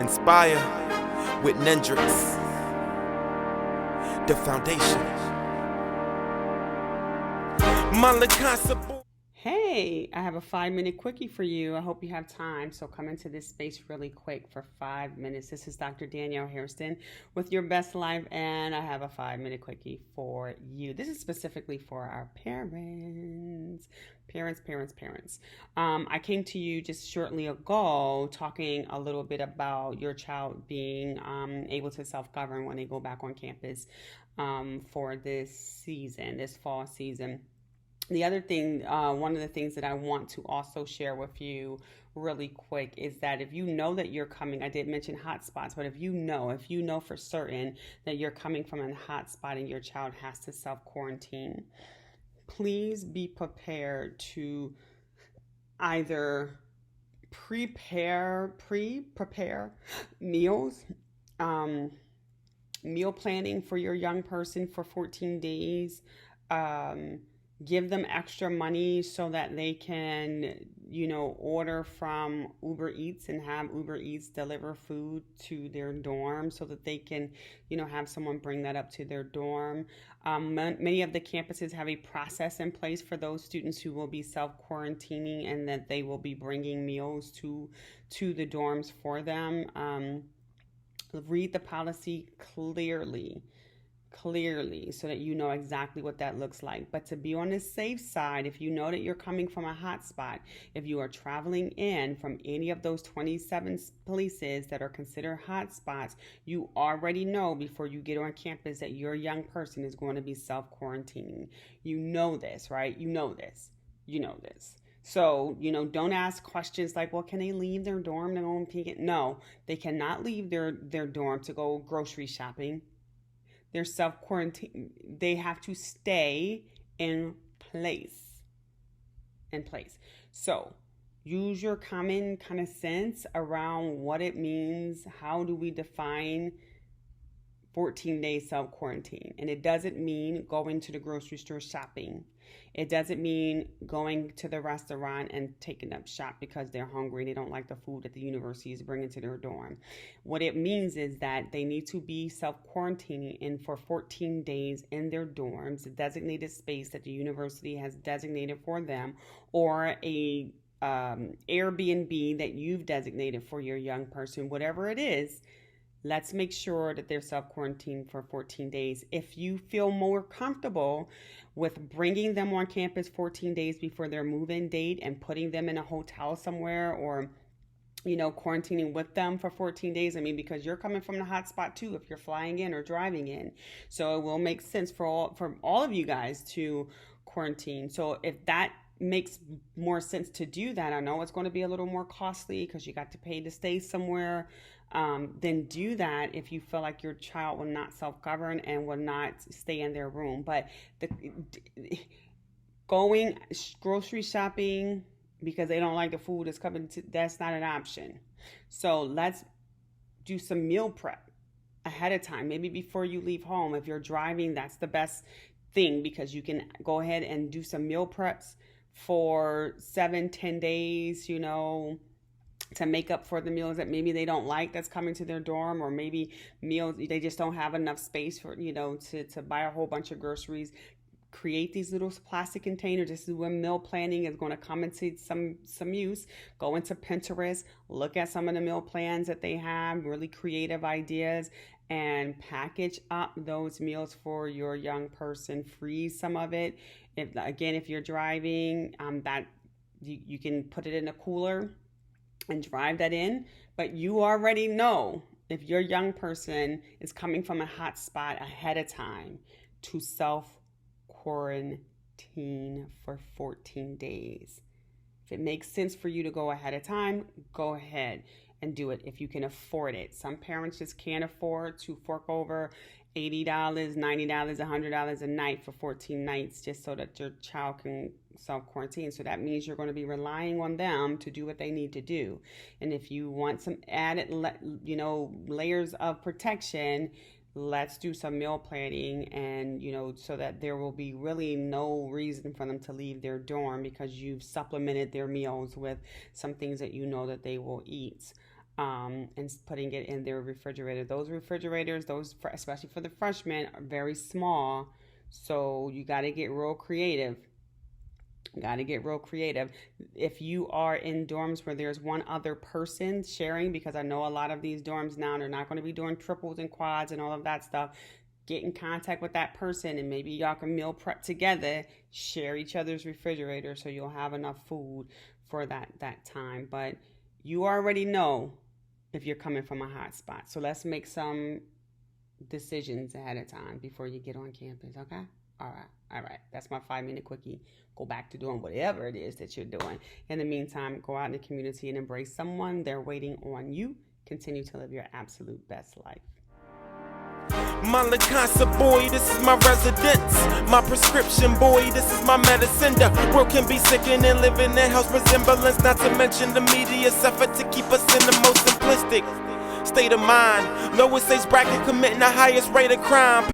Inspire with Nendrix, the foundation. Hey, I have a 5-minute quickie for you. I hope you have time. So come into this space really quick for 5 minutes. This is Dr. Danielle Hairston with Your Best Life, and I have a 5-minute quickie for you. This is specifically for our parents. I came to you just shortly ago talking a little bit about your child being able to self-govern when they go back on campus for this fall season. The other thing, one of the things that I want to also share with you really quick is that if you know that you're coming, I did mention hot spots, but if you know for certain that you're coming from a hot spot and your child has to self-quarantine, please be prepared to either pre-prepare meals, meal planning for your young person for 14 days, give them extra money so that they can, order from Uber Eats and have Uber Eats deliver food to their dorm so that they can, have someone bring that up to their dorm. Many of the campuses have a process in place for those students who will be self-quarantining and that they will be bringing meals to the dorms for them. Read the policy clearly so that you know exactly what that looks like. But to be on the safe side, if you know that you're coming from a hot spot, if you are traveling in from any of those 27 places that are considered hot spots, you already know before you get on campus that your young person is going to be self-quarantining. You know this, right? You know this. So, don't ask questions like, well, can they leave their dorm to go and peek it? No, they cannot leave their dorm to go grocery shopping. They're self-quarantine. They have to stay in place. So use your common kind of sense around what it means. How do we define 14-day self-quarantine? And it doesn't mean going to the grocery store shopping. It doesn't mean going to the restaurant and taking up shop because they're hungry and they don't like the food that the university is bringing to their dorm. What it means is that they need to be self-quarantining in for 14 days in their dorms, a designated space that the university has designated for them, or a Airbnb that you've designated for your young person, whatever it is. Let's make sure that they're self-quarantined for 14 days. If you feel more comfortable with bringing them on campus 14 days before their move-in date and putting them in a hotel somewhere, or quarantining with them for 14 days. Because you're coming from the hot spot too if you're flying in or driving in. So it will make sense for all of you guys to quarantine. So if that makes more sense to do that, I know it's going to be a little more costly because you got to pay to stay somewhere. Then do that if you feel like your child will not self-govern and will not stay in their room. But going grocery shopping because they don't like the food that's coming that's not an option. So let's do some meal prep ahead of time, maybe before you leave home. If you're driving, that's the best thing because you can go ahead and do some meal preps for 7-10 days, to make up for the meals that maybe they don't like that's coming to their dorm, or maybe meals they just don't have enough space for, to buy a whole bunch of groceries. Create these little plastic containers. This is when meal planning is going to come into some use. Go into Pinterest, look at some of the meal plans that they have, really creative ideas, and package up those meals for your young person. Freeze some of it. If you're driving, that you can put it in a cooler and drive that in, but you already know if your young person is coming from a hot spot ahead of time to self-quarantine for 14 days. If it makes sense for you to go ahead of time, go ahead and do it if you can afford it. Some parents just can't afford to fork over $80, $90, $100 a night for 14 nights just so that your child can self-quarantine. So that means you're going to be relying on them to do what they need to do. And if you want some added, layers of protection, let's do some meal planning, and so that there will be really no reason for them to leave their dorm because you've supplemented their meals with some things that that they will eat. and putting it in their refrigerator. Those refrigerators, especially for the freshmen, are very small. So you got to get real creative. If you are in dorms where there's one other person sharing, because I know a lot of these dorms now, they're not going to be doing triples and quads and all of that stuff. Get in contact with that person and maybe y'all can meal prep together, share each other's refrigerator so you'll have enough food for that time. But you already know if you're coming from a hot spot. So let's make some decisions ahead of time before you get on campus, okay? All right. That's my 5-minute quickie. Go back to doing whatever it is that you're doing. In the meantime, go out in the community and embrace someone. They're waiting on you. Continue to live your absolute best life. My La Casa boy, this is my residence. My prescription boy, this is my medicine. The world can be sickening, living in house resemblance. Not to mention the media's effort to keep us in the most simplistic state of mind. Lowest age bracket committing the highest rate of crime.